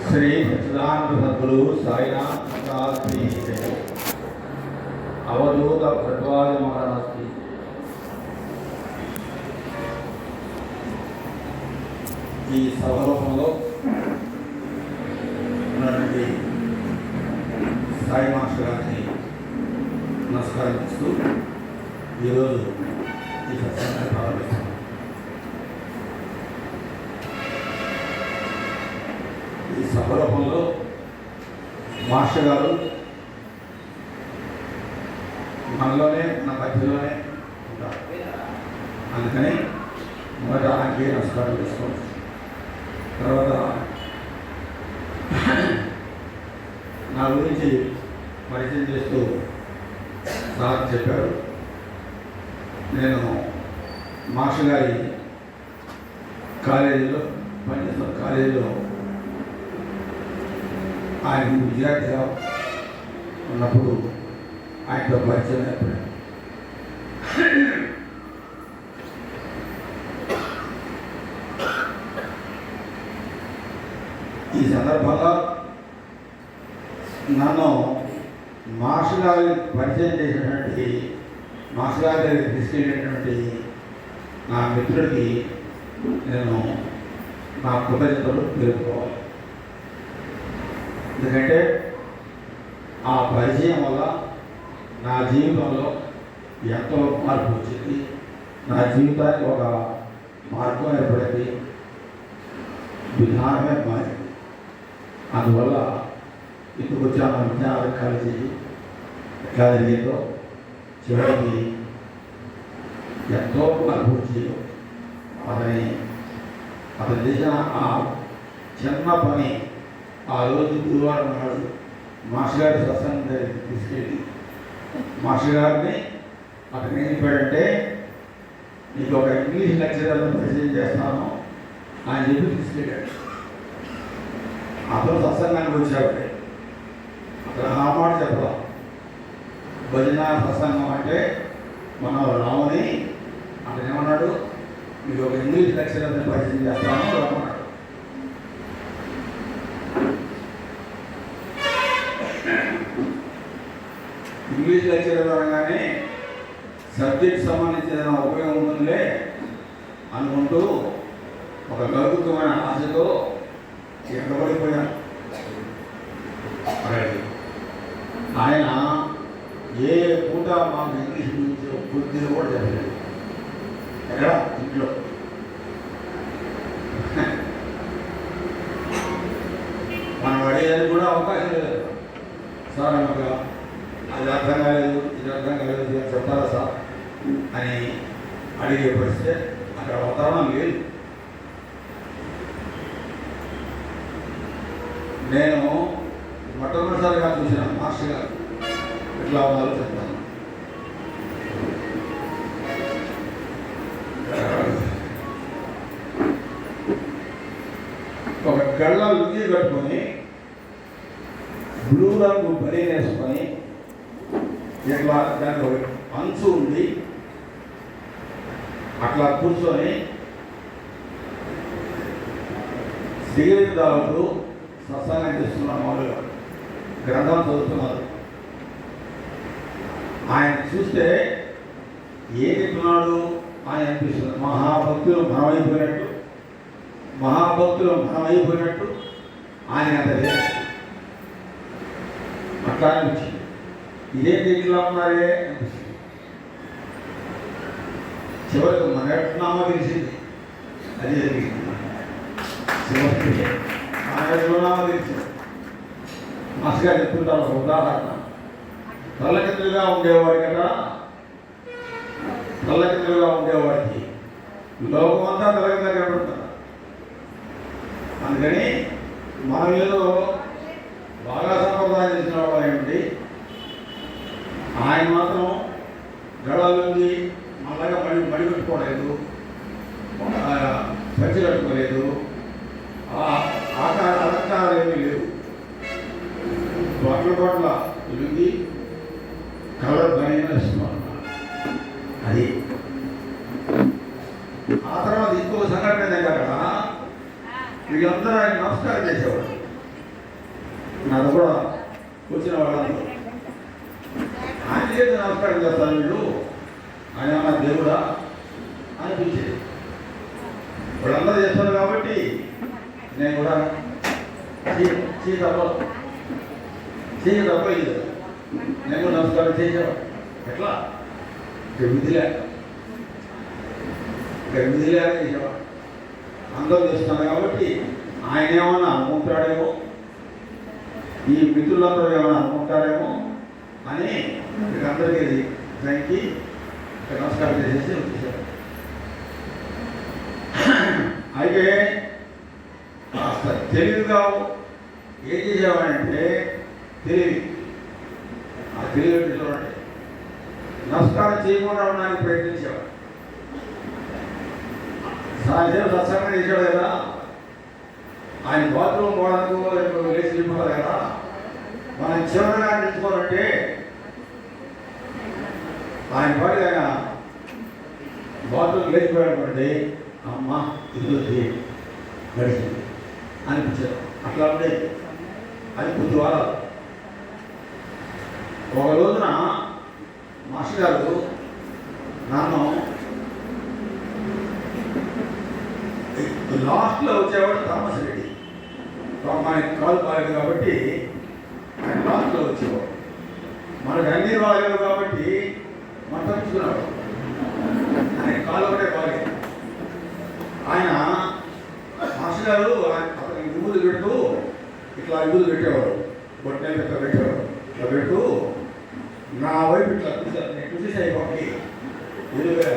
శ్రీ సచ్చిదానంద సద్గురు సాయినాథ్ మహారాజ్ అవధూత భట్వాజ మహారాజ్ ఈ సభలో ఉన్నటువంటి సాయి మాస్టర్ గారిని నమస్కరిస్తూ ఈరోజు ఈ సత్సంగాన్ని ప్రారంభిస్తున్నాం. ఈ సభలో మాస్టర్ గారు మనలోనే మన మధ్యలోనే ఉంటారు. అందుకని మొదట ఆయనకి నమస్కారం చేసుకోవచ్చు. తర్వాత నా గురించి పరిచయం చేస్తూ సార్ చెప్పారు. నేను మాస్టర్ గారి కాలేజీలో పనిచేస్తున్న కాలేజీలో ఆయన విద్యార్థిగా ఉన్నప్పుడు ఆయనతో పరిచయం ఏర్పడింది. ఈ సందర్భంగా నన్ను మాస్టర్ గారి పరిచయం చేసినటువంటి మాస్టర్ గారి దగ్గరికి తీసుకెళ్ళినటువంటి నా మిత్రుడికి నేను నా కృతజ్ఞతలు తెలుపుకోవాలి. ఎందుకంటే ఆ పరిచయం వల్ల నా జీవితంలో ఎంతో మార్పు వచ్చింది. నా జీవితానికి ఒక మార్గం ఏర్పడింది, విధానమే మారింది. అందువల్ల ఇప్పుడు వచ్చాను విజ్ఞాన కాలేజీ ఎట్లా జరిగిందో చివరికి ఎంతో మార్పు వచ్చి అతను చేసిన ఆ చిన్న పని ఆ రోజు గురువారం నాడు మాస్టర్ గారి సత్సంగం దగ్గరికి తీసుకెళ్ళి మాస్టర్ గారిని అతను ఏం చెప్పాడంటే, నీకు ఒక ఇంగ్లీష్ లెక్చరర్ని పరిచయం చేస్తాను అని చెప్పి తీసుకెళ్ళాడు. అతను సత్సంగానికి వచ్చాడు. అతను ఆ మాట చెప్పడం భజన సత్సంగం అంటే మనం రావుని అతను ఏమన్నాడు, మీకు ఒక ఇంగ్లీష్ లెక్చరర్ని పరిచయం చేస్తాను రమ్మన్నాడు. ఇంగ్లీష్ లెక్చరర్ అనగానే సబ్జెక్ట్ సంబంధించిన ఉపయోగం ఉంటుందిలే అనుకుంటూ ఒక గౌరవమైన ఆశతో ఎక్కబడిపోయాను. ఆయన ఏ పూట మాకు ఇంగ్లీష్ గురించి పూర్తిగా కూడా చెప్పలేదు. ఎక్కడ ఇంట్లో మనం అడిగేది కూడా అవకాశం లేదు. సార్ అనగా అది అర్థం కాలేదు, ఇది అర్థం కాలేదు, ఇది చెప్తారా సార్ అని అడిగే పరిస్థితి అక్కడ వాతావరణం లేదు. నేను మొట్టమొదటిసారిగా చూసిన మాస్టర్ గారు ఎట్లా ఉన్నారో చెప్తాను. ఒక గళ్ళ లుంగి కట్టుకొని బ్లూ రంగు బనీన్ వేసుకొని ఇట్లా దాంట్లో అంచు ఉంది అట్లా కూర్చొని సిగరెట్ దాదాపు సత్సంగం చేస్తున్నారు. మామూలుగా గ్రంథాలు చదువుతున్నారు. ఆయన చూస్తే ఏం చెప్తున్నాడు ఆయన అనిపిస్తుంది. మహాభక్తులు మనమైపోయినట్టు ఆయన అంత లేదు. అట్లా అనిపించింది. ఇదేంటి ఇట్లా ఉన్నారే అనిపిస్తుంది. చివరికి మన ఎట్లున్నామో తెలిసింది. అది జరిగింది. చివరికి మన ఎట్లున్నామో తెలిసింది. మాస్టర్ గారు చెప్తుంటారు ఒక ఉదాహరణ. తల్లకిందులుగా ఉండేవాడికి లోకమంతా తలకింద కనబడుతున్నారు. అందుకని మనం ఏదో బాగా సంప్రదాయం చేసిన వాడు ఏమిటి, ఆయన మాత్రం గడవలుంది మళ్ళగా మడి పెట్టుకోలేదు, పంచి కట్టుకోలేదు, అలంకారాలు ఏమీ లేవు. బట్ల లుంగి కలర్ బనీన్ వేసుకున్నారు. అది ఆ తర్వాత ఇంకో సంఘటన అక్కడ వీళ్ళందరూ ఆయన నమస్కారం చేసేవాడు. నాకు కూడా వచ్చిన వాళ్ళందరూ ఆయన చేతి నమస్కారం చేస్తారు వీళ్ళు, ఆయన నా దేవుడా అనిపించేది. వాళ్ళందరూ చేస్తారు కాబట్టి నేను కూడా చేయి తప్ప ఇది నేను కూడా నమస్కారం చేసేవాడు. ఎట్లా విధి లేక చేసేవాడు. అందరూ చేస్తున్నారు కాబట్టి ఆయన ఏమన్నా అనుకుంటాడేమో, ఈ మిత్రులందరూ ఏమైనా అనుకుంటారేమో అని అందరికీ దానికి నమస్కారం చేసేసి వచ్చేసారు. అయితే తెలివిగా ఏం చేసేవాడంటే ఆ తెలివి చూడండి, నమస్కారం చేయకుండా ఉండడానికి ప్రయత్నించేవాడు. సాయంత్రం సత్సంగం చేశాడు కదా, ఆయన బాత్రూమ్ పోవడానికి లేచి వెళ్ళిపోవాలి కదా, మనం చివరిగా నిలుచుకోవాలంటే ఆయన పాటి ఆయన బాత్రూమ్ లేచిపోయాడుకోండి, అమ్మ ఇది గడిచింది అనిపించారు. అట్లా ఉండేది. అది కొద్ది వారాలు. ఒక రోజున మాస్టర్ గారు నన్ను లాస్ట్లో వచ్చేవాడు థామస్ రెడ్డి, మనకి కాలు బాగాలేదు కాబట్టి ఆయన లాస్ట్లో వచ్చేవాడు. మనకు అన్ని బాగాలేవు కాబట్టి మనం తప్పించుకున్నాడు. ఆయన కాలు ఒకటే బాగాలేదు. ఆయన మాస్టర్ గారు అతనికి విభూతులు పెడుతూ ఇట్లా విభూతులు పెట్టేవాడు, బొట్టెలు ఇట్లా పెట్టేవాడు. ఇట్లా పెడుతూ నా వైపు ఇట్లా చూసాను, నేను చూసేసాయి పక్కకి ఎదురుగా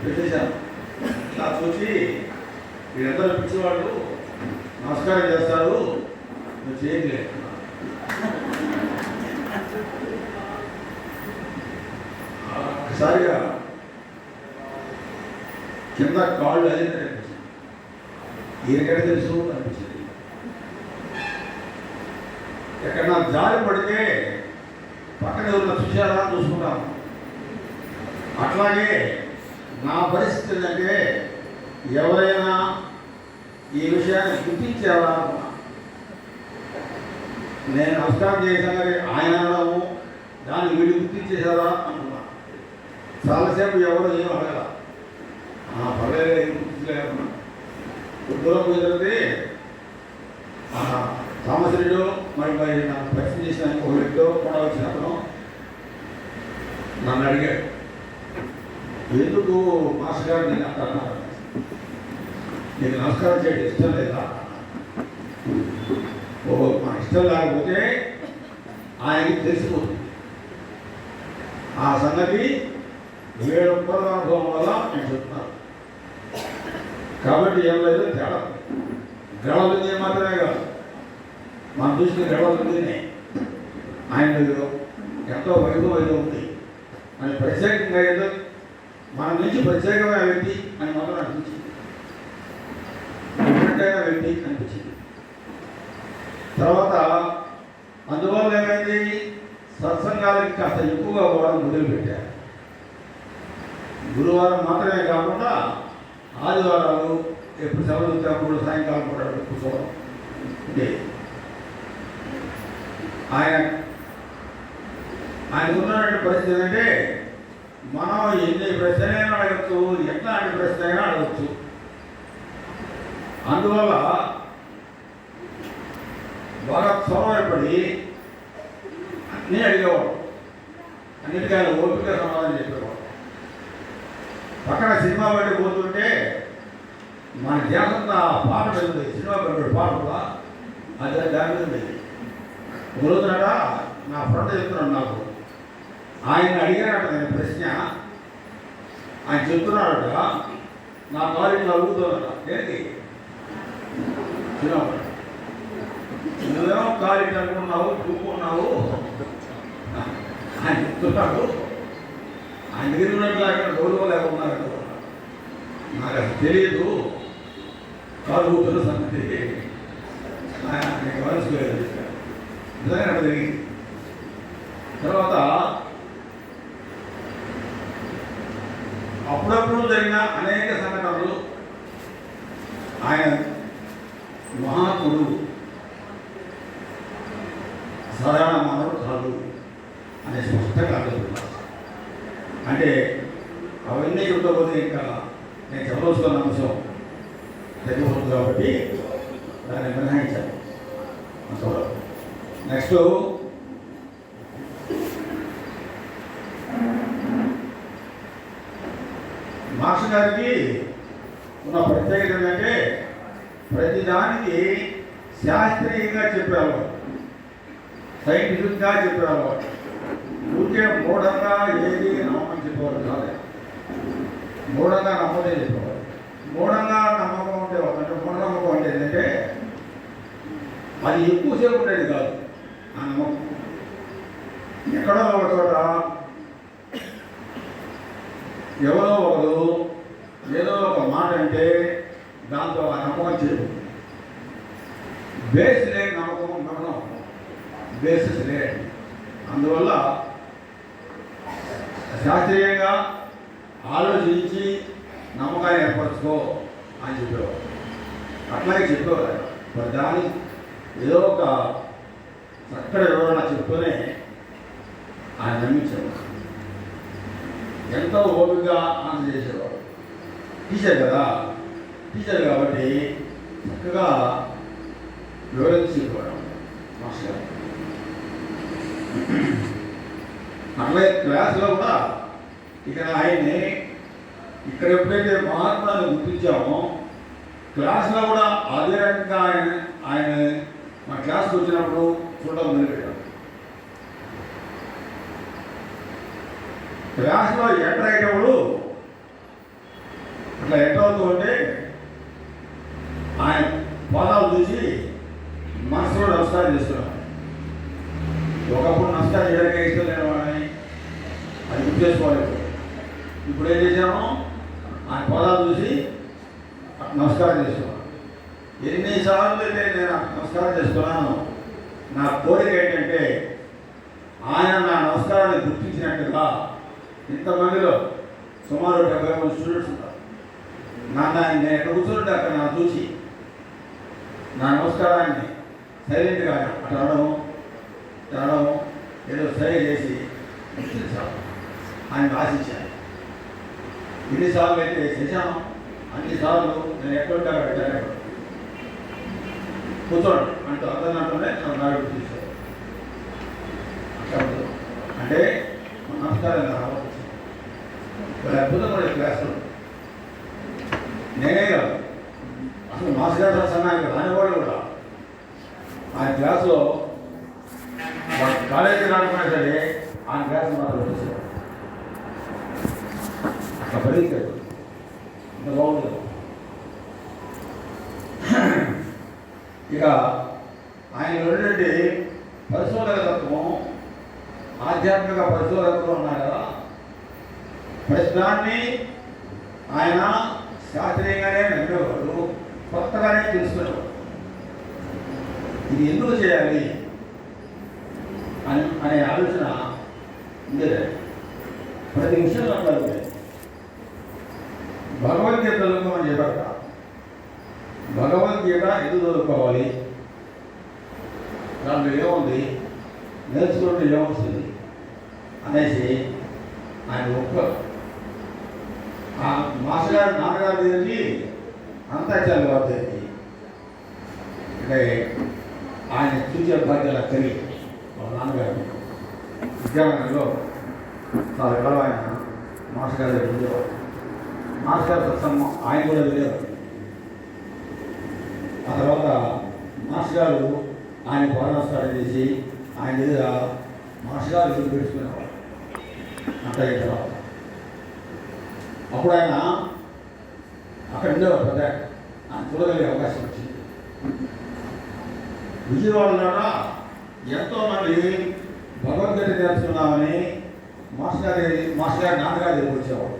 పెట్టేశాను. ఇట్లా చూసి వీళ్ళందరూ పిచ్చివాళ్ళు నమస్కారం చేస్తారు, నువ్వు చేయలేదు. ఒకసారిగా కింద కాళ్ళు అదినట్టు అనిపించింది. ఈయనకెడ తెలుసు అనిపించింది. ఎక్కడన్నా జారి పడితే పక్కన ఉన్న చూసారా చూసుకుంటాము. అట్లాగే నా పరిస్థితి ఏంటంటే ఎవరైనా ఈ విషయాన్ని గుర్తించేవారా అనుకున్నా. నేను నమస్కారం చేశాను ఆయన అనడము దాన్ని వీళ్ళు గుర్తించేసారా అనుకున్నా. చాలాసేపు ఎవరు ఏం అడగల, పర్లేదు ఏం గుర్తించలేకున్నా. దూరం కుదిరితే థామస్ రెడ్డి మరి నాకు పరిచయం చేసిన ఒక వ్యక్తితో కూడా వచ్చిన అతను నన్ను అడిగాడు, ఎందుకు మాస్టర్ గారు నేను అంటున్నారు, నీకు నమస్కారం చేయడం ఇష్టం లేదా? మన ఇష్టం లేకపోతే ఆయనకి తెలిసిపోతుంది. ఆ సంగతి 7 అనుభవం వల్ల నేను చెప్తున్నాను. కాబట్టి ఏం లేదు, తేడా గడవలు మాత్రమే కాదు, మనం చూసిన గడవలునే ఆయన ఎంతో వైభవం ఉంది అని ప్రత్యేకంగా ఏదో మన నుంచి ప్రత్యేకమైన వ్యక్తి అని మాత్రం అనిపించింది, డిఫరెంట్ అయిన వ్యక్తి అనిపించింది. తర్వాత అందువల్ల ఏమైంది, సత్సంగాలకి కాస్త ఎక్కువగా పోవడం మొదలుపెట్టారు. గురువారం మాత్రమే కాకుండా ఆదివారాలు ఎప్పుడు సెలవు అప్పుడు సాయంకాలం కూడా కూర్చోవడం ఉండేది. ఆయనకున్నటువంటి పరిస్థితి ఏంటంటే మనం ఎన్ని ప్రశ్నలైనా అడగచ్చు, ఎట్లాంటి ప్రశ్న అయినా అడగచ్చు. అందువల్ల బాగా చొరవపడి అన్నీ అడిగేవాడు, అన్నిటికీ ఆయన ఓపిక సమాధానం చెప్పేవాడు. పక్కన సినిమా బయట పోతుంటే మన ధ్యాసంతా పాట పెరుగుతుంది, సినిమా పెట్టాడు పాట కూడా అది దాని మీద ఉండేది. ఒక రోజునట నా ఫ్రెండ్ చెప్తున్నాడు నాకు, ఆయన అడిగానట నేను ప్రశ్న, ఆయన చెప్తున్నాడట నా కాలేజీలో అడుగుతున్నాడట, ఏంటి సినిమా నువ్వేమో కాలేజీ అనుకున్నావు చూపుకున్నావు ఆయన చెప్తున్నాడు. ఆయన దగ్గర ఉన్నట్లు అక్కడ గౌరవం లేకున్నారట, నాకు అది తెలియదు కాలు కూతున్న సంగతి మనసుకోలేదు. నిజంగా అక్కడ జరిగింది. తర్వాత అప్పుడప్పుడు జరిగిన అనేక సంఘటనలు ఆయన మహాత్ముడు సాధారణ మానవుడు కాదు అనే స్పష్టంగా అర్థమవుతుంది. అంటే అవన్నీ చెబుతూ ఇంకా నేను చెప్పవలసిన అంశం తెలియబోతుంది కాబట్టి దాన్ని మినహాయించాను. నెక్స్ట్ మాస్టర్ గారికి ఉన్న ప్రత్యేకత ఏంటంటే ప్రతిదానికి శాస్త్రీయంగా చెప్పేవాడు, సైంటిఫిక్గా చెప్పేవాడు. ఊరికే మూఢంగా ఏది నమ్మకం చెప్పేవాడు కాదు. మూఢంగా నమ్మకం చెప్పేవాడు. మూఢంగా నమ్మకం ఉంటే అంటే మూఢనమ్మకం అంటే ఏంటంటే అది ఎక్కువసేపు ఉండేది కాదు. ఆ నమ్మకం ఎక్కడో ఒక చోట ఎవరో ఒకరు ఏదో ఒక మాట అంటే దాంతో ఆ నమ్మకం చేయదు. బేస్ లేని నమ్మకం నమ్మకం బేసిస్ లేదు. అందువల్ల శాస్త్రీయంగా ఆలోచించి నమ్మకాన్ని ఏర్పరచుకో అని చెప్పేవారు. అట్లాగే చెప్పేవారు. మరి దాన్ని ఏదో ఒక చక్కటి వివరణ చెప్తూనే ఆయన నమ్మించేవారు. ఎంతో ఓపికగా ఆన్సర్ చేసేవాడు. టీచర్ కదా, టీచర్ కాబట్టి చక్కగా వివరించి చెప్పేవాడు మాస్టర్ గారు. అట్లాగే క్లాస్లో కూడా ఇక్కడ ఆయన్ని ఇక్కడ ఎప్పుడైతే మహాత్ములను గుర్తించామో క్లాస్లో కూడా అదే రకంగా ఆయన మా క్లాస్కి వచ్చినప్పుడు చూడడం మొదలుపెట్టాం. క్లాస్లో ఎంటర్ అయ్యేటప్పుడు అట్లా ఎంటర్ అవుతూ ఉంటే ఆయన పాదాలు చూసి మనసులో నమస్కారం చేస్తున్నాం. ఒకప్పుడు నమస్కారం చేయడానికి ఇష్టం లేని వాడిని అది గుర్తు చేసుకోవాలి. ఇప్పుడు ఏం చేశాము, ఆయన పాదాలు చూసి నమస్కారం చేస్తున్నాను. ఎన్నిసార్లు అయితే నేను నమస్కారం చేస్తున్నాను, నా కోరిక ఏంటంటే ఆయన నా నమస్కారాన్ని గుర్తించినట్టుగా ఇంతమందిలో సుమారు 70 మంది స్టూడెంట్స్ ఉంటారు. నేను ఎక్కడ కూర్చుంటే అక్కడ నా చూసి నా నమస్కారాన్ని సైలెంట్గా అటడం ఏదో సై చేసి గుర్తించాను. ఆయన ఆశించాను. ఎన్నిసార్లు అయితే చేశాను అన్నిసార్లు నేను ఎక్కడుంటే అక్కడ పెట్టాను. కూర్చోండి అంటూ అర్థంటూనే నన్ను నాడు తీశారు. అంటే నమస్కారం రావచ్చు. అద్భుతమైన క్లాసులు నేనే కాదు, అసలు మాస్టర్ గారు సన్నానికి రానివాడు కూడా ఆయన క్లాసులో కాలేజీ రానుకున్నా సరే ఆయన క్లాస్ మాత్రం వచ్చేసారు. అట్లా పరిగెత్తాడు. ఇంత బాగుంది. ఇక ఆయన ఉన్నటువంటి పరిశోధక తత్వం, ఆధ్యాత్మిక పరిశోధకులు ఉన్నారు కదా, ప్రశ్నాన్ని ఆయన శాస్త్రీయంగానే నమ్మేవాడు, కొత్తగానే తెలుసుకునేవాడు. ఇది ఎందుకు చేయాలి అనే ఆలోచన ఉండేది. ప్రతి విషయంలో అంటారు భగవద్గీత చదువుకోమని చెప్పారు. భగవద్గీత ఎందుకు చదువుకోవాలి, దాంట్లో ఏముంది, నేర్చుకుంటే ఏమొస్తుంది అనేసి ఆయన ఒప్పుకోరు. ఆ మాస్టర్ గారు నాన్నగారి దగ్గరికి అంతాచార్య వారి దగ్గరికి అంటే ఆయన చూసే భాగ్యాల కలిగి వాళ్ళ నాన్నగారు విద్యానగర్లో చాలా కాలం ఆయన మాస్టర్ గారి దగ్గర ఉండేవారు. మాస్టర్ గారు సత్సంగం ఆయన కూడా వెళ్ళేవారు. ఆ తర్వాత మాస్టర్ గారు ఆయన పాదనమస్కారం చేసి ఆయన దగ్గర మాస్టర్ గారు ఎదురు పెట్టుకునేవారు. అంత అయిన తర్వాత అప్పుడు ఆయన అక్కడ ఉండేవారు. పెద్ద ఆయన చూడగలిగే అవకాశం వచ్చింది. విజయవాడలో ఎంతోమంది భగవద్గీత నేర్చుకున్నామని మాస్టర్ గారి నాన్నగారి దగ్గర వచ్చేవాడు.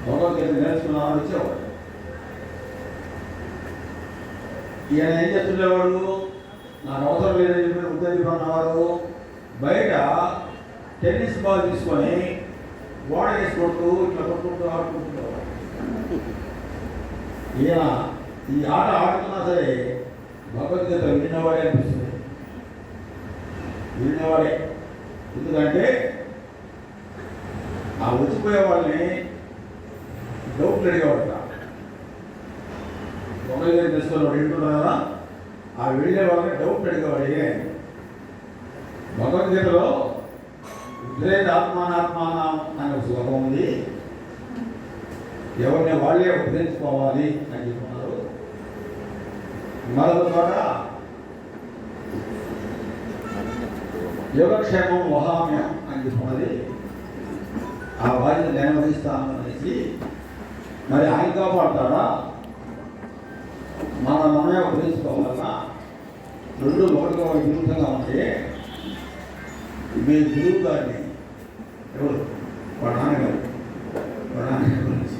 భగవద్గీత నేర్చుకున్నామని వచ్చేవాడు. ఈయన ఏం చేస్తుండేవాడు, నాకు అవసరం లేదని చెప్పి ఉద్యోగం అన్నవారు బయట టెన్నిస్ బాల్ తీసుకొని గోడ వేసుకుంటూ ఇట్లా కొట్టుకుంటూ ఆడుకుంటుండేవాడు. ఈయన ఈ ఆట ఆడుతున్నా సరే భగవద్గీత విన్నవాడే అనిపిస్తుంది. వినేవాడే. ఎందుకంటే ఆ వచ్చిపోయే వాళ్ళని డౌట్లు అడిగేవాడు. మొబైల్ దగ్గర తీసుకొని వాడు వింటున్నాడు కదా, ఆ వెళ్ళే వాళ్ళని డౌట్ అడిగేవాడే. భగవద్గీతలో ఉద్రేత ఆత్మానాత్మానం అనే ఒక శ్లోకం ఉంది. ఎవరిని వాళ్ళే ఉపయోగించుకోవాలి అని చెప్తున్నారు. మరొక చోట యోగక్షేమం వహామ్యం అని చెప్పున్నది. ఆ వారిని నిర్వహిస్తాను అనేసి మరి ఆయన కాపాడతాడా, మనమే ఉపయోగించుకోవాలన్నా రెండు ఒకటిగా విరుద్ధంగా ఉంటే మీ గురువు గారిని ఎవరు వాడు నాన్నగారు గురించి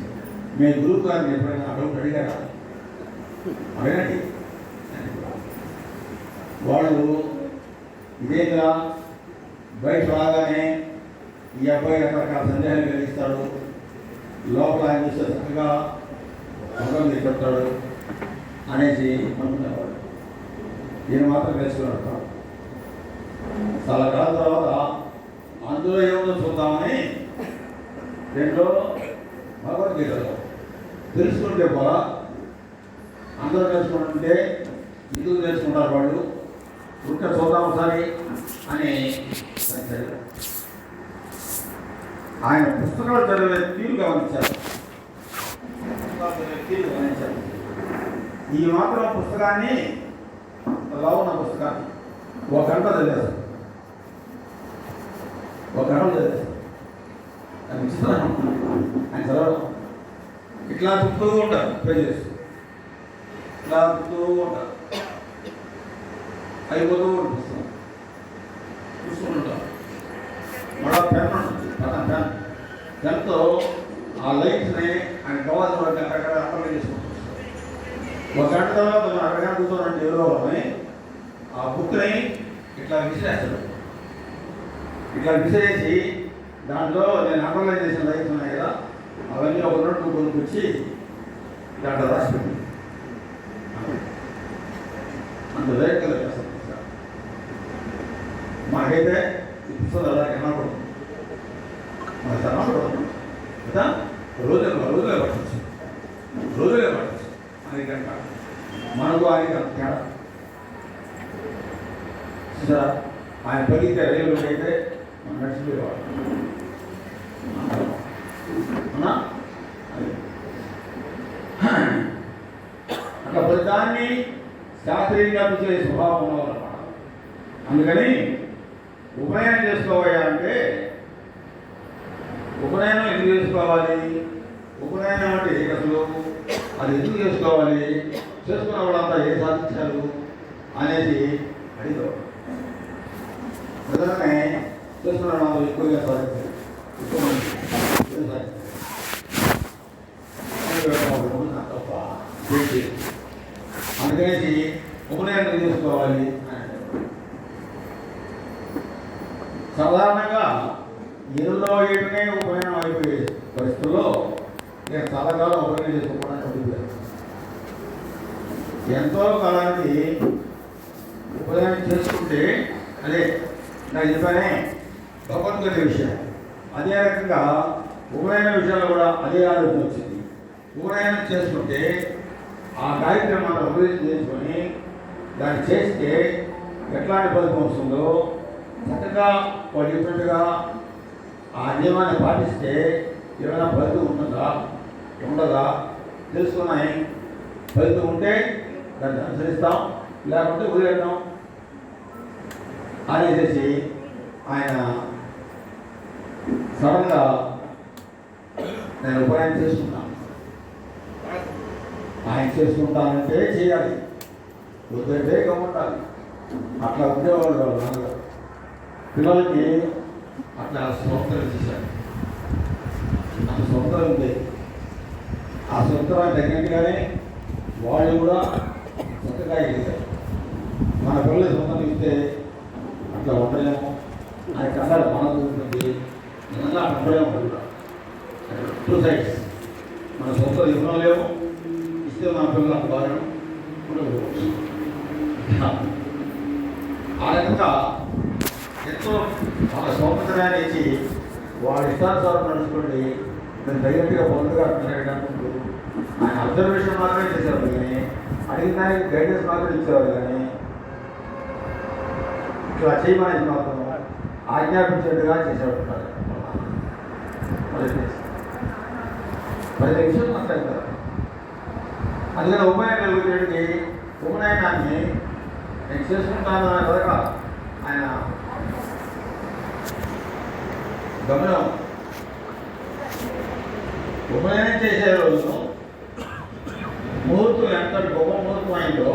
మీ గురువు గారిని ఎప్పుడైనా డౌట్ అడిగారా? అడగండి. వాళ్ళు ఇదేగా బయట రాగానే ఈ అబ్బాయి రకరకాల సందేహాలు కలిగిస్తాడు, లోపల ఆయన చూస్తే చక్కగా ముఖం చెప్తాడు అనేసి అనుకునేవాడు. ఈయన మాత్రం తెలుసుకున్నాడు. చాలా కాలం తర్వాత అందులో ఏముందో చూద్దామని రెండో భగవద్గీతలో తెలుసుకుంటే పోలా, అందరూ తెలుసుకుంటుంటే ఎందుకు తెలుసుకుంటారు వాళ్ళు, ఉంటే చూద్దాం ఒకసారి అని ఆయన పుస్తకాలు చదివే తీరు గమనించారు. ఈ మాత్రం పుస్తకాన్ని ఉన్న పుస్తకాన్ని ఒక గంట చదివేస్తారు. ఒక గంట చదివేస్తారు. అది విచిత్రం. ఆయన చదవడం ఇట్లా తిప్పుతూ ఉంటారు, పేజెస్ ఇట్లా తిప్పుతూ ఉంటారు, అయిపోతూ ఉంటుంది పుస్తకం చూసుకుంటుంటారు. మళ్ళా పెన్ ఉంటుంది, పక్కన పెన్తో ఆ లైట్స్ని ఆయన కావాల్సిన వాటిని అక్కడ అప్లై చేసుకుంటారు. ఒక గంట తర్వాత మనం అక్కడ కూర్చోనంటే ఎవరో ఆ బుక్ని ఇట్లా విసిరేస్తాడు. ఇట్లా విసిరేసి దాంట్లో నేను అండర్లైన్ చేసిన లైఫ్ ఉన్నాయి కదా, అవన్నీ ఒక రెండు కొనుక్కొచ్చి దాంట్లో రాసి పెట్టి అంత వేగంగా చేస్తాను. మాకైతే ఈ పుస్తకాలు అలా కనపడుతుంది, మనకు కనపడదు కదా, రోజులే పట్టచ్చు, రోజులే పట్టచ్చు. అది కనుక మనకు ఆయన తేడా సార్. ఆయన పరిగితే రైలు అయితే మనం నడిచిపోయేవాడు. అట్లా ప్రతిదాన్ని శాస్త్రీయంగా చూసే స్వభావం ఉన్నవాళ్ళన్నమాట. అందుకని ఉపనయనం చేసుకోవయ్యా అంటే ఉపనయనం ఎందుకు చేసుకోవాలి, ఉపనయనం అంటే అసలు అది ఎందుకు చేసుకోవాలి, చేసుకున్న వాళ్ళంతా ఏ సాధించారు అనేది అడిగారు. ప్రధానే చేసుకున్న వాళ్ళు ఎక్కువగా సాధించారు, ఎక్కువ మంది అందుకనేసి ఉపనయనం చేసుకోవాలి అని. సాధారణంగా ఏళ్ళలో ఏడునే ఉపనయనం అయిపోయే పరిస్థితుల్లో నేను చాలా కాలం ఉపనయనం చేసుకోవడానికి అడుగుతాను. ఎంతో కాలానికి ఉపనయనం చేసుకుంటే అదే నాకు చెప్పానే భగవద్గీత విషయం. అదే రకంగా ఉపనయన విషయాల్లో కూడా అదే ఆలోచన వచ్చింది. ఉపనయనం చేసుకుంటే ఆ కార్యక్రమాన్ని ఉపయోగం చేసుకొని దాన్ని చేస్తే ఎట్లాంటి ఫలితం వస్తుందో చక్కగా వాళ్ళు చెప్పినట్టుగా ఆ నియమాన్ని పాటిస్తే ఏమైనా ఫలితం ఉంటుందా ఉండదా తెలుసుకున్నాయి. ఫలితం ఉంటే దాన్ని అనుసరిస్తాం, లేకపోతే వదిలేద్దాం అనేసి ఆయన సడన్గా నేను ఉపనయనం చేసుకుంటాను. ఆయన చేసుకుంటానంటే చేయాలి, వద్దంటే గమ్ముండాలి. అట్లా ఉండేవాళ్ళు వాళ్ళు నాన్నగారు. పిల్లలకి అట్లా స్వతంత్రం చేశారు. నాకు స్వతంత్రం ఉంది. ఆ స్వతంత్రాన్ని తగినట్టుగానే వాళ్ళు కూడా చక్కగా ఎదిగారు. మన పిల్లలు స్వతంత్రం ఇస్తే అట్లా ఉండలేము. ఆయన కన్నాడు మనకు ఉంటుంది, నిజంగా ఉండలేము. కూడా టూ సైడ్స్. మన స్వతంత్రం ఇవ్వడం లేవు, ఇస్తే మన పిల్లలకు బాగా ఉండకపోవచ్చు. ఆ రకంగా సమయాన్ని ఇచ్చి వాడి ఇష్టానుసారం నడుచుకోండి, మీరు తగినట్టుగా పొందుగా అనుకుంటూ ఆయన అబ్జర్వేషన్ మాత్రమే చేసేవాళ్ళు కానీ అడిగిన దానికి గైడెన్స్ మాత్రం ఇచ్చేవాళ్ళు కానీ ఇట్లా చేయమనేది మాత్రం ఆజ్ఞాపించేట్టుగా చేసేవాడు కాదు. ప్రతి విషయం మాట్లాడతారు. అందుకని ఉపనయనం కలుగుతాడికి ఉపనయనాన్ని నేను చేసుకుంటాను అనే కనుక ఆయన గమనం ఉపనయనం చేసే రోజు ముహూర్తం ఎంత గొప్ప ముహూర్తం అయిందో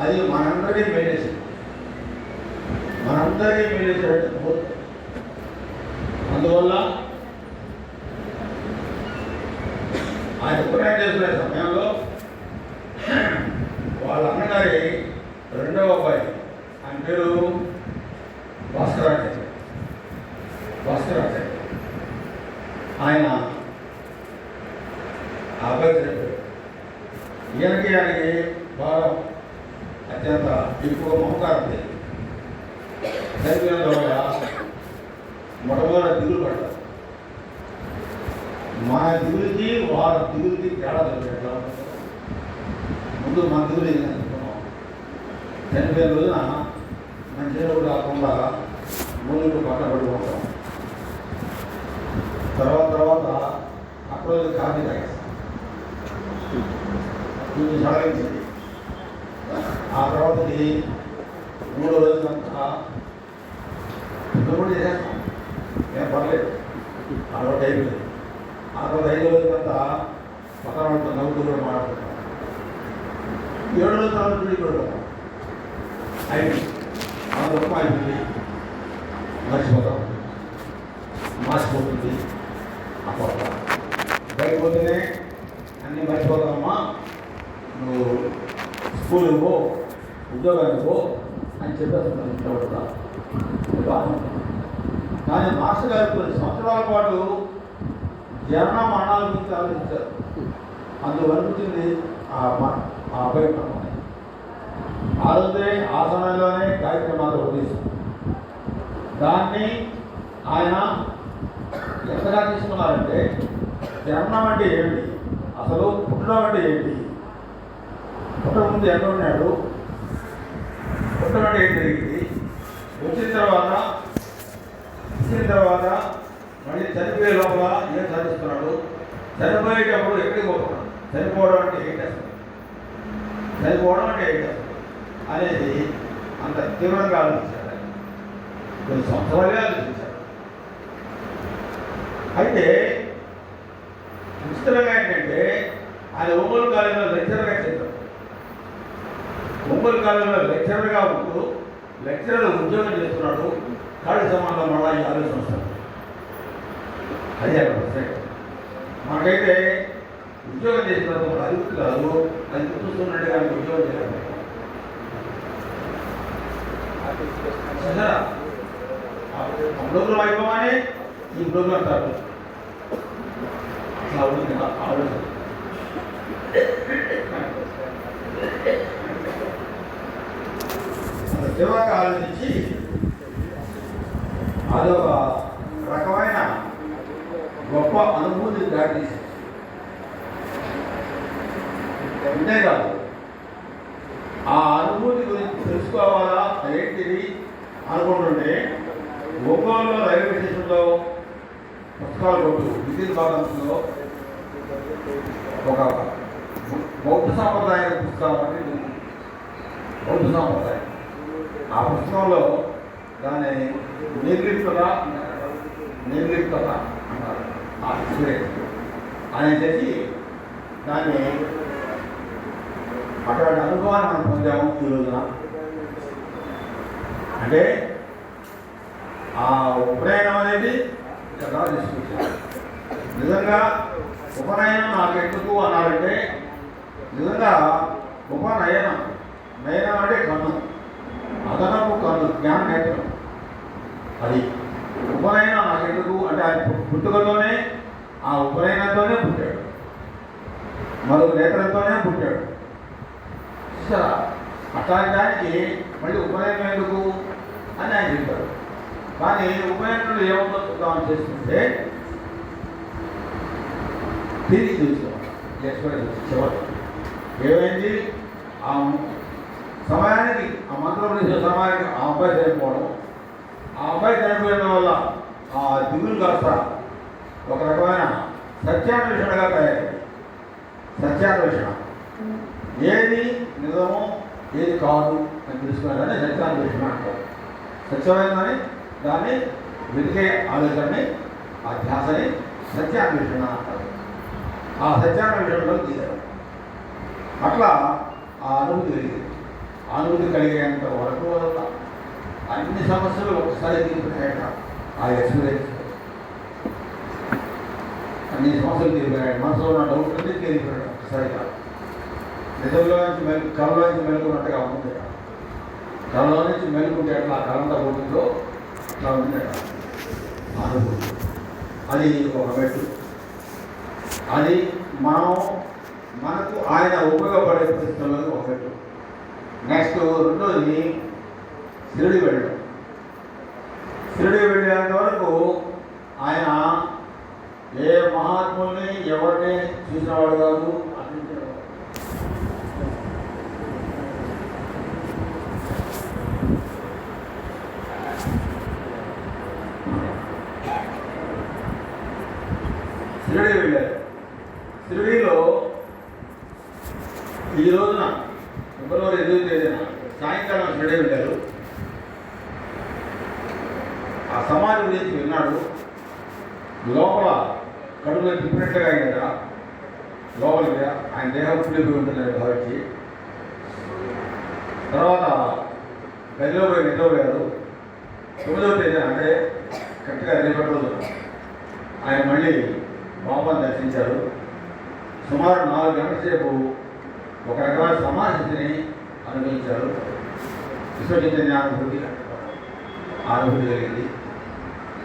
అది మనందరికీ మేలేసింది, మనందరికీ మేలేసేటువంటి ముహూర్తం. అందువల్ల ఆయన ఉపనయనం చేసుకునే సమయంలో వాళ్ళ అన్నగారి రెండవ అబ్బాయి, ఆయన పేరు భాస్కరాచార్య. ఆయన ఆ అబ్బాయి చెప్పాడు. ఈయనకి ఆయనకి బాగా అత్యంత ఎక్కువ మమకారం ఉంది. చనిపోయిన ద్వారా మొట్టమొదటి దిగులు పడ్డారు. మన దిగులకి వారి దిగులకి తేడా తెలియట్లా. ముందు మన దిగులు ఏం అనుకున్నాం, చనిపోయిన రోజున మన చేరువు కాకుండా మూలుగు పక్కన పడిపోతాం. తర్వాత అక్కడ కాఫీ తాగేస్తాం, దీన్ని సాగించింది. ఆ తర్వాతకి 3వ రోజులంతా కూడా చేసేస్తాం, ఏం పర్లేదు. ఆ రోజు అయిపోయింది. ఆ తర్వాత 5వ రోజులంతా పక్కన నవ్వుతూ కూడా మాట్లాడుతున్నాం. 7వ రోజు తర్వాత గుడికి పెడతాం. అయిపోయింది. ఆ గొప్ప అయిపోయింది, మర్చిపోతాం, మార్చిపోతుంది. అప్పుడు బయటకు పోతేనే అన్నీ మర్చిపోతామమ్మా, నువ్వు స్కూల్కి పో, ఉద్యోగానికి పో అని చెప్పేస్తున్నాను. ఇంట్లో కానీ మాస్టర్ గారు కొన్ని సంవత్సరాల పాటు జనన మరణాల గురించి ఆలోచించారు. అందువలన ఆ అబ్బాయి ఆ రోజే ఆ సమయంలోనే కార్యక్రమాలు వదిలేశారు. దాన్ని ఆయన ఎంతగా తీసుకున్నారంటే, జననం అంటే ఏమిటి, అసలు పుట్టడం అంటే ఏంటి, పుట్టక ముందు ఎక్కడ ఉన్నాడు, పుట్టడం అంటే ఏం జరిగింది, వచ్చిన తర్వాత మళ్ళీ చనిపోయే లోపల ఏం సాధిస్తున్నాడు, చనిపోయేటప్పుడు ఎక్కడికి పోతున్నాడు, చనిపోవడం అంటే ఏంటి అసలు అనేది అంత తీవ్రంగా ఆలోచించాడు. కొన్ని సంవత్సరాలే ఆలోచించాడు. అయితే విచిత్రంగా ఏంటంటే, ఆయన ఒంగోలు కాలేజీలో లెక్చరర్గా చేశాడు. ఒంగోలు కాలేజీలో లెక్చరర్గా ఉంటూ లెక్చరర్ ఉద్యోగం చేస్తున్నాడు. ఖాళీ సమాజంలో మళ్ళా ఈ ఆలోచన వస్తాడు. అదే అక్కడ మనకైతే ఉద్యోగం చేసినప్పుడు అది కాదు, అది గుర్తున్నట్టు కానీ ఉద్యోగం చేయాలి. ప్రోగ్రాం అయిపోగానే ఈ ప్రోగ్రాం స్టార్ట్ అట్లా అవుతుంది ఆలోచన. చివరికి ఆలోచించి అదొక రకమైన గొప్ప అనుభూతి దాటిసి అంతేకాదు, ఆ అనుభూతి గురించి తెలుసుకోవాలా ఏంటిది అనుకుంటుంటే, ఒంగోలులో రైల్వే స్టేషన్లో పుస్తకాలు కొట్టు విద్యుత్ భాగంలో ఒక బౌద్ధ సాంప్రదాయ పుస్తకం అంటే బౌద్ధ సాంప్రదాయం. ఆ పుస్తకంలో దాన్ని నిర్లిప్తత అంటారు. ఆ ఎక్స్పీరియన్స్ అని చెప్పి దాన్ని అటువంటి అనుభవాన్ని మనం పొందాము ఈ రోజున. అంటే ఆ ఉపనయనం అనేది కదా తీసుకొచ్చారు. నిజంగా ఉపనయనం నాకు ఎందుకు అన్నారంటే, నిజంగా ఉపనయనం అంటే కన్ను, అదనపు కన్ను, జ్ఞాన నేత్రం. అది ఉపనయనం నాకు ఎందుకు అంటే ఆయన పుట్టుకతోనే, ఆ ఉపనయనంతోనే పుట్టాడు, మరొక నేత్రంతోనే పుట్టాడు. అట్లాంటి దానికి మళ్ళీ ఉపనయనం ఎందుకు అని ఆయన చెప్పారు. కానీ ఉపయోగంలో ఏముందో చూద్దామని చేసుకుంటే తిరిగి చూసుకోవాలి. చివరి ఏమైంది? ఆ సమయానికి ఆ మంత్రం చేసే సమయానికి ఆ అబ్బాయి చనిపోవడం, ఆ అబ్బాయి చనిపోయడం వల్ల ఆ దిగులు కాస్త ఒక రకమైన సత్యాన్వేషణగా తయారైంది. సత్యాన్వేషణ ఏది నిజమో ఏది కాదు అని తెలుసుకునేదాన్ని సత్యాన్వేషణ అంటారు. సత్యమైందని దాన్ని వెతికే ఆలోచనని, ఆ ధ్యాసని సత్యాన్వేషణ అంటారు. ఆ సత్యాన్వేషణలో తీశారు. అట్లా ఆ అనుభూతి కలిగింది. అనుభూతి కలిగేంత వరకు వల్ల అన్ని సమస్యలు ఒకసారి తీరిపోయాక ఆ ఎక్స్పీరియన్స్ అన్ని సమస్యలు తీరిపోయాయి. మనసులో ఉన్న డౌట్ అన్నీ తీరిపోయాడు ఒకసారిగా. నిజంలో నుంచి కళలో నుంచి మెలుకున్నట్టుగా ఉంది. కళలో నుంచి మెలుకుంటే అట్లా కళంతా పోతుందో అట్లా ఉంది అనుభూతి. అది ఒక మెట్టు. అది మనకు ఆయన ఉపయోగపడే పరిస్థితుల్లో ఒక మెట్టు. నెక్స్ట్ రెండోది షిరిడి వెళ్ళడం. షిరిడి వెళ్ళేంత వరకు ఆయన ఏ మహాత్ముల్ని ఎవరిని చూసినవాడు కాదు, అందించేవాడు. షిరిడి వెళ్ళారు. షిరిడిలో ఈ రోజున ఫిబ్రవరి 8వ తేదీన సాయంకాలం షిరిడి వెళ్ళారు. ఆ సమాధి గురించి విన్నాడు. లోపల కడుపులో తిప్పినట్టుగా అయిందట. లోపలికి ఆయన దేహం పులిపోయి ఉంటుందని భావించి తర్వాత గదిలో పోయి నిద్రపోయారు. 9వ తేదీన అంటే కరెక్ట్గా రేపటి రోజు ఆయన మళ్ళీ బాబాను దర్శించారు. సుమారు 4 గంటల సేపు ఒక రకమైన సమాధిని అనుభవించారు. విశ్వచైతన్య అనుభూతి కలిగింది.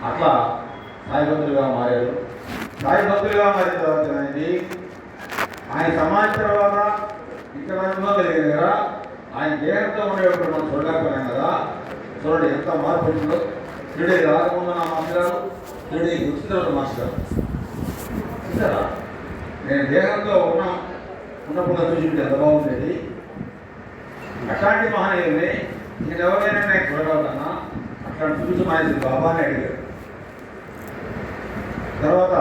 అట్లా సాయిభక్తులుగా మారారు. సాయిభక్తులుగా మారిన తర్వాత ఏమైంది? ఆయన సమాధి తర్వాత ఇక్కడ అనుభవం కలిగింది కదా, ఆయన దేహంతో ఉండేటప్పుడు మనం చూడలేకపోయాం కదా. చూడండి ఎంత మార్పు వచ్చిందో. షిరిడి రాకముందు నా మాస్టర్, షిరిడికి వచ్చిన తర్వాత మాస్టర్ చూసారా? నేను దేహంతో ఉన్నప్పుడు చూసింటే ఎంత బాగుండేది. అట్లాంటి మహనీయుల్ని నేను ఎవరైనా నేను చూడగలుగుతానా? అట్లాంటి చూసి మానేసి బాబాని అడిగారు. తర్వాత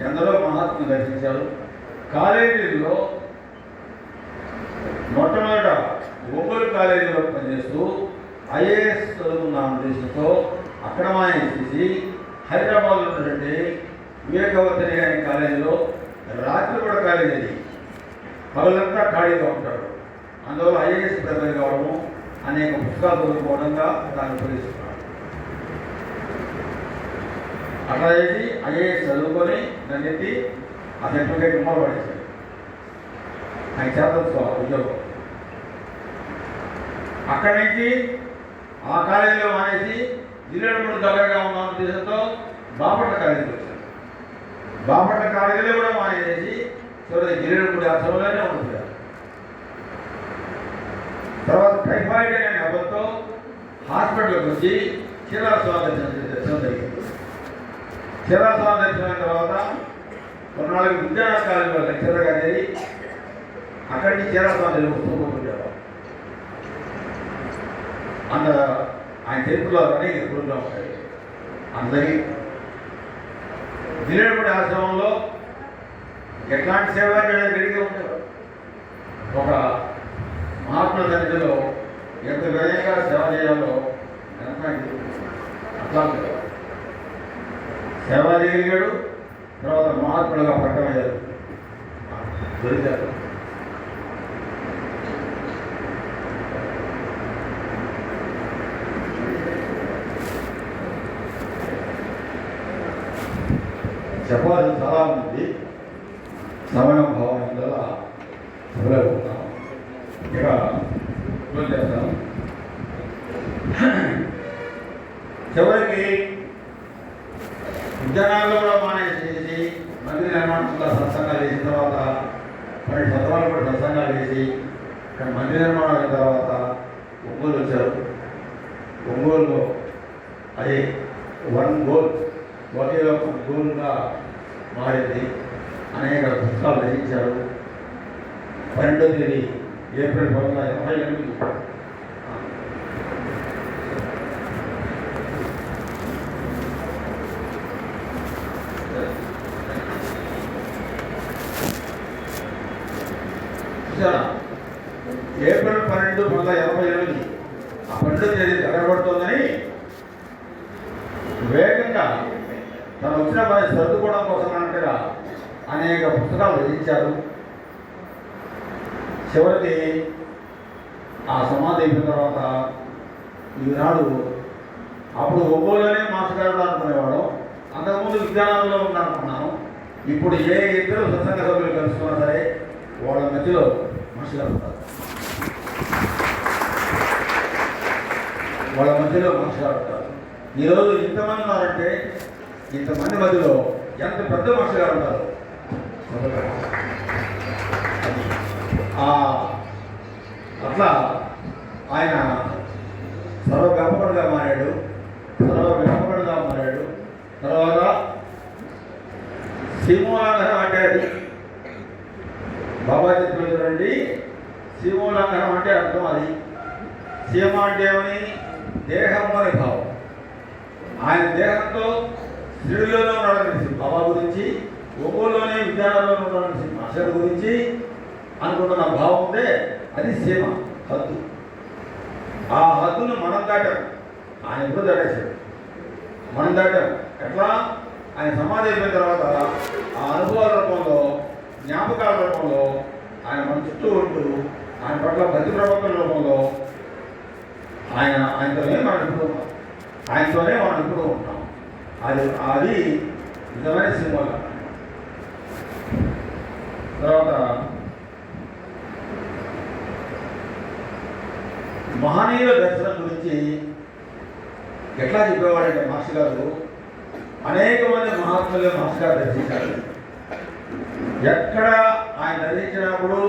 ఎందరో మహాత్ములు దర్శించారు. కాలేజీల్లో మొట్టమొదట ఒంగోలు కాలేజీలో పనిచేస్తూ ఐఏఎస్ చదువుకున్న ఉద్దేశంతో అక్కడ మానేసి హైదరాబాద్లో ఉన్నటువంటి వివేకవర్ధని అనే కాలేజీలో రాత్రి కూడా కాలేజీ అది పగలంతా ఖాళీగా ఉంటాడు. అందువల్ల ఐఏఎస్ ప్రిపేర్ కావడము, అనేక పుస్తకాలు చదువుకోవడంగా దాన్ని ఉపయోగిస్తున్నాడు. అట్లా చేసి ఐఏఎస్ చదువుకొని దాన్ని ఎత్తి ఆ సర్టిఫికేట్ ఉమ్మలు పడేశాడు. ఆయన చేతసుకోవాలి ఉద్యోగం. అక్కడి నుంచి ఆ కాలేజీలో మానేసి జిల్లాడు దగ్గరగా ఉన్న ఉద్దేశంతో బాపట్ల కాలేజీకి వచ్చాడు. బాపట్ల కాలేజీలో కూడా మానేసి చివరి జిల్లాడు ఆశ్రమంలోనే ఉంటున్నారు. తర్వాత టైఫాయిడ్ అనే నెపంతో హాస్పిటల్కి వచ్చి చీరాస్వామి దర్శనం జరిగింది. చీరాస్వామి దర్శనం తర్వాత కొన్నాళ్ళకి విజ్ఞాన కాలేజీలో లెక్చరర్గా చేరి అక్కడి నుంచి చీరాస్వామి వస్తుంటారు. అంత ఆయన చరిత్రలో అనేక గురువుగా ఉంటాయి. అందరి జిల్లాడు ఆశ్రమంలో ఎట్లాంటి సేవ జరిగి ఉంటారు. ఒక మహాత్ముల సన్నిధిలో ఎంత వినయంగా సేవ చేయాలో అట్లా సేవ చేయగలిగాడు. తర్వాత మహాత్ములుగా పట్టమయ్యారు, దొరికారు. చెప్పాలి చాలా ఉంది. సమయం భావం వల్ల చెప్పలేకపోతున్నాం. ఇక క్లోజ్ చేస్తాను. చివరికి విద్యానాల్లో కూడా మానేసి మందిర నిర్మాణంలో సత్సంగాలు చేసిన తర్వాత 12 సంవత్సరాలు కూడా సత్సంగాలు చేసి ఇక్కడ మందిర నిర్మాణం అయిన తర్వాత ఒంగోలు వచ్చారు. ఒంగోలులో అదే మారింది. అనేక పుస్తకాలు రచించారు. 12వ తేదీ ఏప్రిల్ 1988 ఏప్రిల్ 12, 1988 ఆ 12వ తేదీ జరగబడుతుందని వేగంగా తను వచ్చిన పని సర్దుకోవడం కోసం అన్నట్టుగా అనేక పుస్తకాలు రచించారు. చివరికి ఆ సమాధి అయిపోయిన తర్వాత ఈనాడు అప్పుడు ఒంగోలులోనే మాస్టర్ గారు అనుకునేవాడు. అంతకుముందు విజ్ఞానంలో ఉందనుకున్నాను. ఇప్పుడు ఏ ఇద్దరు సత్సంగ సభ్యులు కలుసుకున్నా సరే వాళ్ళ మధ్యలో మాస్టర్ గారు ఉంటారు. వాళ్ళ మధ్యలో మాస్టర్ గారు ఉంటారు. ఈరోజు ఇంతమంది ఉన్నారంటే ఇంతమంది మధ్యలో ఎంత పెద్ద మాస్టర్ గారు ఉంటారు. అట్లా ఆయన సర్వవ్యాపకుడుగా మారాడు. తర్వాత సీమోల్లంఘనం అంటే అది బాబా చెప్పిన చూడండి. సీమోల్లంఘనం అంటే అర్థం అది. సీమ అంటే ఏమని? దేహం అనే భావం. ఆయన దేహంతో స్త్రీలోనే ఉన్నాడని బాబా గురించి, ఒంగోలులోనే విద్యాలయంలో ఉన్నాడని మాస్టర్ గురించి అనుకుంటున్న భావం ఉందే, అది సీమ, హద్దు. ఆ హద్దును మనం దాటాం. ఆయన ఎప్పుడు దాటేశాడు, మనం దాటాం. ఎట్లా? ఆయన సమాధి అయిపోయిన తర్వాత ఆ అనుభవాల రూపంలో, జ్ఞాపకాల రూపంలో ఆయన మన చుట్టూ ఉంటూ ఆయన పట్ల ప్రతి ప్రవర్తన రూపంలో ఆయనతోనే మనం ఇప్పుడు ఉంటాం. అది నిజమైన సింబల్. తర్వాత మహనీయుల దర్శనం గురించి ఎట్లా చెప్పేవాడంటే మాస్టర్ గారు, అనేక మంది మహాత్ములే మాస్టర్ గారు దర్శించారు. ఎక్కడ ఆయన దర్శించినప్పుడు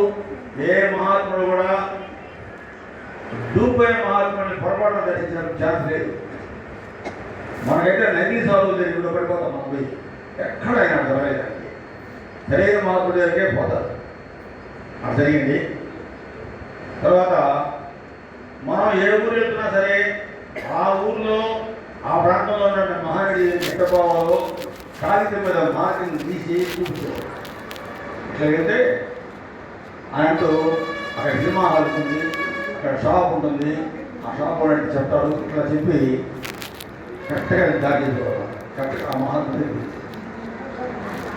ఏ మహాత్ముడు కూడా దూపోయే మహాత్ముడిని పొరపాటున దర్శించిన ఛాన్స్ లేదు. మనకైతే నదీ సాధువులు దగ్గర పడిపోతాం. మనం పోయి ఎక్కడైనా జరగలేదండి, సరైన మహాత్ముడి దగ్గరే పోతారు. అది జరిగింది. తర్వాత మనం ఏ ఊరు వెళ్తున్నా సరే ఆ ఊర్లో ఆ ప్రాంతంలో ఉన్న మహానడి ఎట్టపోవాలో కాగితం మీద మార్కింగ్ తీసి చూపించేవాడు. ఇట్లా వెళ్తే ఆయనతో అక్కడ సినిమా హాల్ ఉంటుంది, అక్కడ షాప్ ఉంటుంది, ఆ షాప్ వాడికి చెప్తాడు. ఇట్లా చెప్పి కరెక్ట్గా దాచేసేవాడు. కరెక్ట్గా ఆ మహాత్ముడి గురించి,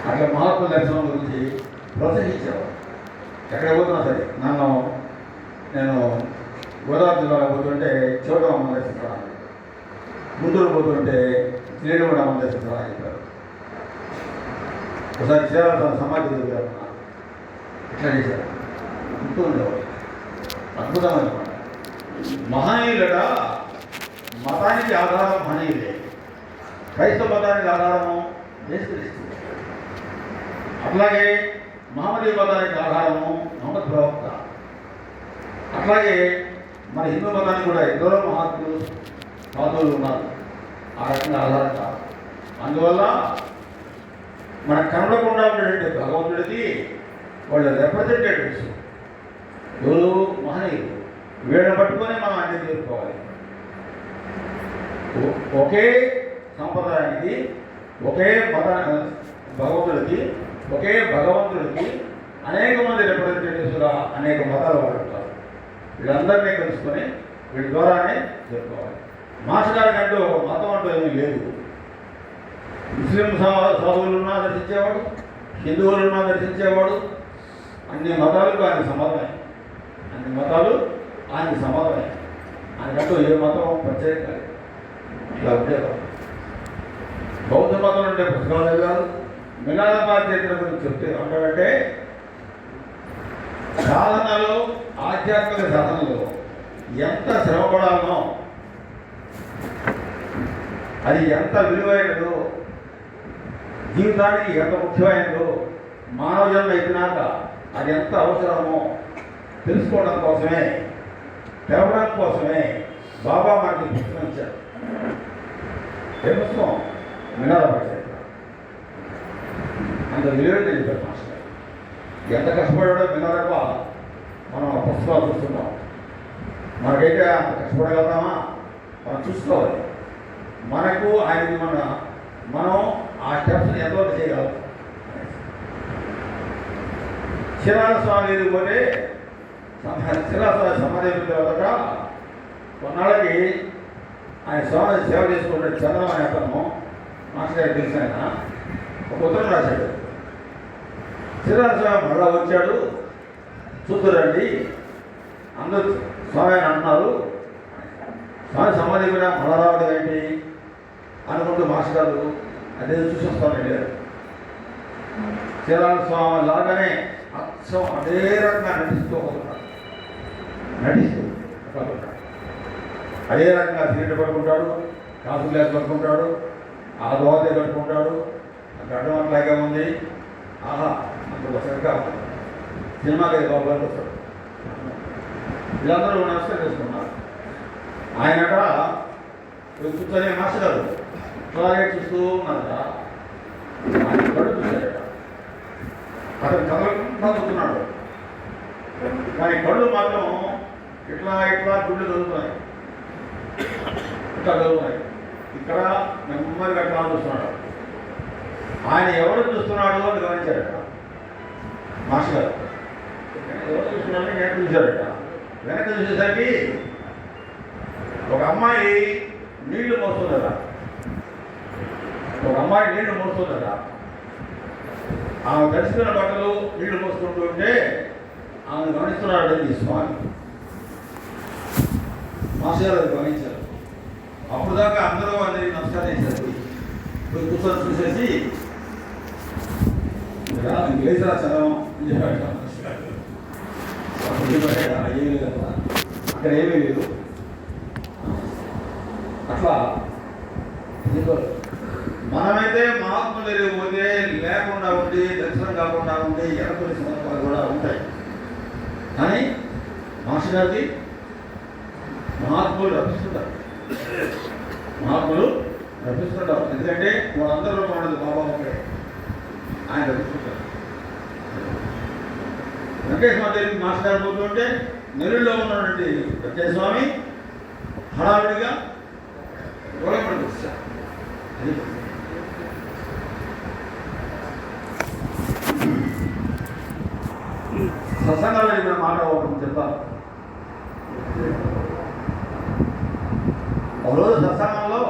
అట్లా మహాత్ముల దర్శనం గురించి ప్రోత్సహించేవాడు. ఎక్కడ పోతున్నా సరే నేను గోదావరి జిల్లాలో పోతుంటే చోటమ్మ దర్శించడానికి, గుంటూరు పోతుంటే శ్రీనివాడమ్మ దర్శించడానికి చెప్పారు. ఒకసారి శ్రీరామ సమాధి దగ్గర ఇట్లా చేశారు. గుంటూ ఉండేవాడు. అద్భుతమైన మాట. మహనీయులట మతానికి ఆధారం మహనీయులే. క్రైస్తవ మతానికి ఆధారము యేసుక్రీస్తు. అట్లాగే మహమ్మదీ మతానికి ఆధారము మహమ్మద్ ప్రవక్త. అట్లాగే మన హిందూ మతానికి కూడా ఎందరో మహాత్ములు సాధువులు ఉన్నారు. ఆ రకంగా ఆధారం కాదు. అందువల్ల మనకు కనబడకుండా ఉండేటువంటి భగవంతుడికి వాళ్ళు రిప్రజెంటేటివ్స్, ఎవరు? మహనీయులు. వీళ్ళని పట్టుకొని మనం అన్ని తీసుకోవాలి. ఒకే సంప్రదాయానికి, ఒకే భగవంతుడికి అనేక మంది రిప్రజెంటేటివ్స్గా అనేక మతాలు వాళ్ళు ఉంటారు. వీళ్ళందరినీ కలుసుకొని వీళ్ళ ద్వారానే చెప్పుకోవాలి. మాస్టర్ గారికి అంటూ ఒక మతం అంటూ ఏమీ లేదు. ముస్లిం సాధువులున్నా దర్శించేవాడు, హిందువులున్నా దర్శించేవాడు. అన్ని మతాలకు ఆయన సమాధమే. ఆయనకంటూ ఏ మతం ప్రత్యేక కాదు. ఇలా ఉండేవాడు. బౌద్ధ మతం ఉండే పుస్తకాలు కాదు. మిలాదపాద చరిత్ర గురించి చెప్తే ఉంటాడంటే సాధనలో, ఆధ్యాత్మిక సాధనలో ఎంత శ్రమపడాలనో, అది ఎంత విలువైనదో, జీవితానికి ఎంత ముఖ్యమైనదో, మానవ జన్మ ఎత్తినాక అది ఎంత అవసరమో తెలుసుకోవడం కోసమే, తెలవడం కోసమే బాబా మనకి పుస్తకం ఇచ్చారు. ఏ పుస్తకం? మిలాదపాద చరిత్ర. అంత విలువ చెప్పారు మాస్టర్ గారు. ఎంత కష్టపడాడో వినరక మనం ఆ పుస్తకాలు చూస్తున్నాం. మనకైతే అంత కష్టపడగలుగుతామా? మనం చూసుకోవాలి. మనకు ఆయనకి మనం ఆ స్టెప్స్ని ఎంతవరకు చేయగలం. శ్రీరామ స్వామి పోతే శ్రీరామస్వామి సమాధి తర్వాత కొన్నాళ్ళకి ఆయన స్వామి సేవ చేసుకుంటే చంద్రం అనే అతను మాస్టర్ గారు తెలిసిన ఆయన ఒక ఉత్తరం రాశాడు. శ్రీరామస్వామి మళ్ళా వచ్చాడు, చూద్దురండి అందరూ స్వామి అని అంటున్నారు, స్వామి సమాధి కూడా మళ్ళా రావడం ఏంటి అనుకుంటూ మాస్టర్ గారు అదే చూసేస్తానండి. శ్రీరామస్వామి లాగానే అచ్చం అదే రకంగా నటిస్తూ అదే రకంగా సీట్ పడుకుంటాడు, కాసు గ్లాస్ పడుకుంటాడు, ఆ దోతే కట్టుకుంటాడు, గడ్డం అట్లాగే ఉంది. ఆహా అంత సరిగ్గా సినిమాకి బాబు వస్తాడు. వీళ్ళందరూ నమస్కారం చేసుకున్నారు. ఆయనట కూర్చొని మాస్టర్ గారు అలాగే చూస్తూ ఉన్నారట. ఆయన కళ్ళు చూశారట. అతను చదవకుండా చూస్తున్నాడు, కానీ కళ్ళు మాత్రం ఇట్లా ఇట్లా గుళ్ళు చదువుతున్నాయి, ఇట్లా చదువుతున్నాయి. ఇక్కడ నెమ్మదిగా ఎట్లా చూస్తున్నాడు. ఆయన ఎవరు చూస్తున్నాడు అని గమనించారట మాస్టర్ గారు. ఎవరు చూస్తున్నాడని వెనక చూశారట. వెనక చూసేసరికి ఒక అమ్మాయి నీళ్లు మోస్తుందట. ఒక అమ్మాయి నీళ్లు మోస్తుందట. ఆమె దర్శకున్న బట్టలు నీళ్లు మోసుకుంటూ ఉంటే ఆమెను గమనిస్తున్నాడు ఈ స్వామి. మాస్టర్ గారు గమనించారు. అప్పుడు దాకా అందరూ వాళ్ళని నమస్కారం చేశారు. ఇప్పుడు కూర్చొని చూసేసి లేచరా చదవం అని చెప్పాడు. ఏమీ లేదు కదా, అక్కడ ఏమీ లేదు. అట్లా మనమైతే మహాత్ములు తెలియకపోతే లేకుండా ఉండి దర్శనం కాకుండా ఉండి ఎనకొని సందర్భాలు కూడా ఉంటాయి. కానీ మాస్టర్ గారికి మహాత్ములు రప్పిస్తుంటారు. ఎందుకంటే వాళ్ళందరూ మనది బాబా ఉంటాయి, ఆయన రప్పిస్తుంటారు. వెంకటేశ్వర దేవికి మాస్టర్ గారు పోతుంటే నెల్లూరులో ఉన్నటువంటి వెంకటేశ్వరస్వామి హడావిడిగా గొడవపడి వచ్చారు. సత్సంగాల్లో ఇక్కడ మాట ఒకటి చెప్తాను. ఒకరోజు సత్సంగంలో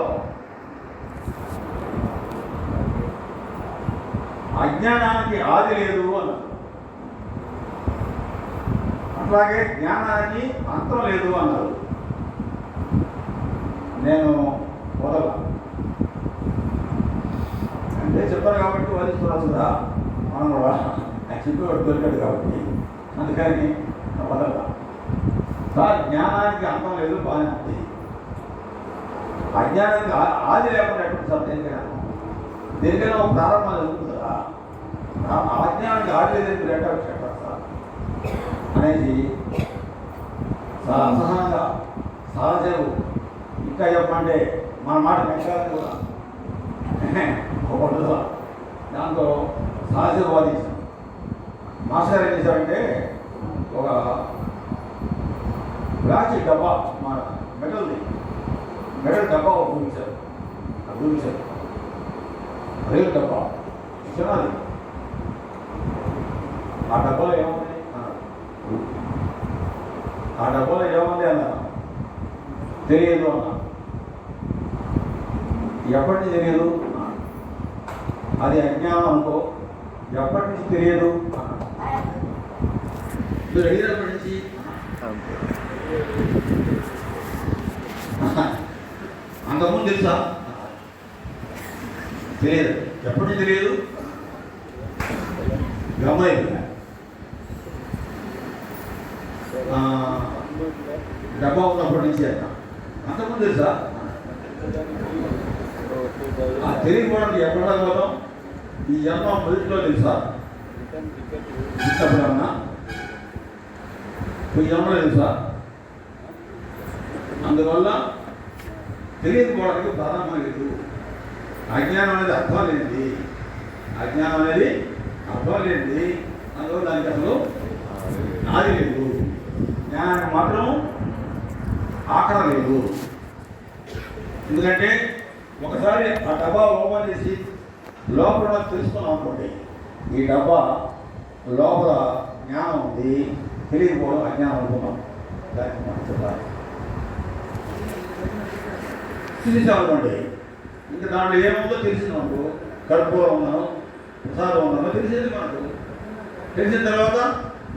అజ్ఞానానికి ఆది లేదు అన్నారు, అట్లాగే జ్ఞానానికి అంతం లేదు అన్నారు. నేను వదల అంటే చెప్పారు కాబట్టి వదిలిస్తున్నాను కదా, మనం కూడా చెప్పేవాడు దొరికాడు కాబట్టి అందుకని వదల. సార్ జ్ఞానానికి అంతం లేదు, బాగానే ఉంది. అజ్ఞానానికి ఆది లేకుండా ఎప్పుడు సార్ దేనికైనా ఒక ప్రారంభం జరుగుతుంది కదా. అజ్ఞానానికి ఆది లేదని చెప్పారు సార్ అనేది అసహనంగా సారసేపు ఇంకా చెప్పంటే మన మాట మెచ్చాలని కూడా ఒక దాంతో సారసేపు వాదించాం. మాస్టర్ ఏం చేశారంటే ఒక ప్లాస్టిక్ డబ్బా మన మెటల్ డబ్బా ఒక చూపించారు. రైలు డబ్బా చిన్నది. ఆ డబ్బాలో ఏముంది అన్న తెలియదు అన్న. ఎప్పటి నుంచి తెలియదు? అది అజ్ఞానం అనుకో. ఎప్పటి నుంచి తెలియదు? మీరు అడిగినప్పటి నుంచి అంతకుముందు తెలుసా? తెలియదు. ఎప్పటి నుంచి తెలియదు? గమ్మైంది. డబ్బా ఉన్నప్పటి నుంచి అంతకుముందు తెలుసా? తెలియకపోవడానికి ఎక్కడ పోతాం? ఈ జన్మ మొదటిలో తెలుసా? ఇష్టపడన్నా ఈ జన్మలో తెలుసా? అందువల్ల తెలియకపోవడానికి ప్రారంభం లేదు. అజ్ఞానం అనేది అర్థం లేనిది. అజ్ఞానం అనేది అర్థం లేనిది, అందులో దానికి అసలు ఆది లేదు, జ్ఞానానికి మాత్రం ఆకర లేదు. ఎందుకంటే ఒకసారి ఆ డబ్బా ఓపెన్ చేసి లోపల తెలుసుకున్నాం అనుకోండి, ఈ డబ్బా లోపల జ్ఞానం ఉంది, తెలియకపోవడం అజ్ఞానం అనుకున్నాం. దానికి మనం చెప్పాలి చూసామనుకోండి, ఇంకా దాంట్లో ఏముందో తెలిసిందనుకో, కర్పూరం ఉన్నాను, ప్రసాదం ఉన్నానో తెలిసేది మనకు. తెలిసిన తర్వాత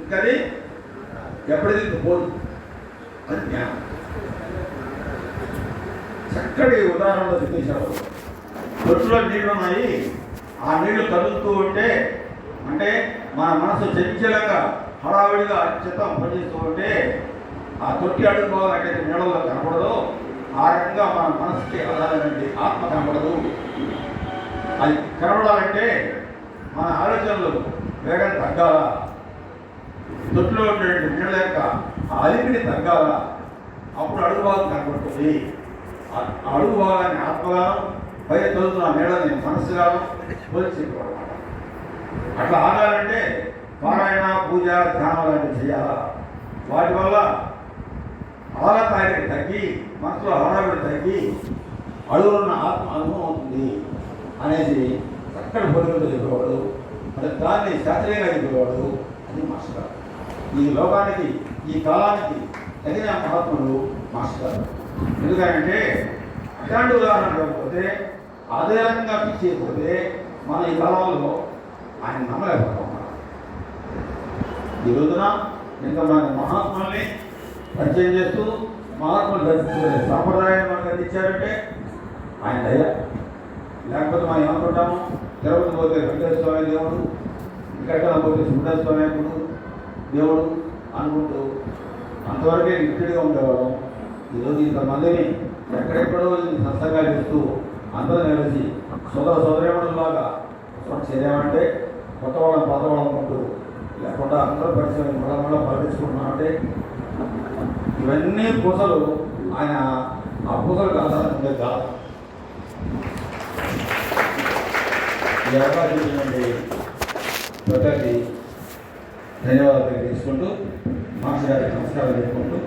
ఇంకా అది ఎప్పటికీ పోదు, అది జ్ఞానం. చక్కటి ఉదాహరణలో చెప్పేశారు. తొట్టులో నీళ్ళు ఉన్నాయి, ఆ నీళ్లు కదులుతూ ఉంటే, అంటే మన మనసు చంచలంగా హడావిడిగా చిత్తం పనిచేస్తూ ఉంటే, ఆ తొట్టి అడుగుకోవాలంటే నీళ్ళలో కనపడదు. ఆ రకంగా మన మనసుకి ఆధారమైనది ఆత్మ కనపడదు. అది కనపడాలంటే మన ఆలోచనలు వేగం తగ్గాల, తొట్టులో ఉండేటువంటి నీళ్ళ యొక్క అలిపిడి తగ్గాల, అప్పుడు అడుగు భాగం కనపడుతుంది. అడుగు భాగాన్ని ఆత్మగాను, పై చదువుతున్న నీళ్ళని మనసుగాను పోల్చిపోవడం. అట్లా ఆగాలంటే పారాయణ, పూజ, ధ్యానం లాంటివి చేయాలా. వాటి వల్ల ఆలతాయికి తగ్గి, మనసులో హడావిడి తగ్గి, అడుగున్న ఆత్మ అనుభవం అవుతుంది అనేది చక్కటి బోధకులు చెప్పేవాడు. మరి దాన్ని శాస్త్రీయంగా చెప్పేవాడు. అది మాస్టర్ గారు. ఈ లోకానికి, ఈ కాలానికి తగిన మహాత్ముడు మాస్టర్ గారు. ఎందుకంటే అట్లాంటి ఉదాహరణ కాకపోతే, అదే రకంగా చేయకపోతే మన ఈ కాలంలో ఆయన నమ్మలేకపోతాం. ఈ రోజున ఇంతమంది మహాత్ముల్ని పరిచయం చేస్తూ, మహాత్ములు సాంప్రదాయాన్ని మనకు అందించారంటే ఆయన దయ. లేకపోతే మనం ఏమనుకుంటాము, తిరుపతి పోతే వెంకటేశ్వర స్వామి దేవుడు, ఇక్కడ పోతే సుబ్రహ్మణ్య స్వామి దేవుడు అనుకుంటూ అంతవరకే నిత్యుడిగా ఉండేవాళ్ళం. ఈరోజు ఇంతమందిని ఎక్కడెక్కడో సత్సంగాలు ఇస్తూ అందరూ నిలిచి సోదరేమణులాగా చేరామంటే, కొత్త వాళ్ళని పాత వాళ్ళు అనుకుంటూ లేకుండా అందరూ పరిచయం మళ్ళీ పరిపించుకుంటున్నామంటే, ఇవన్నీ పూసలు ఆయన ఆ పూసలకు ఆధారం ఉండే కాదు. ఈ అవకాశం ఇచ్చినటువంటి ప్రజలకి ధన్యవాదాలు తీసుకుంటూ, మాస్టర్ గారికి నమస్కారం చెప్పుకుంటూ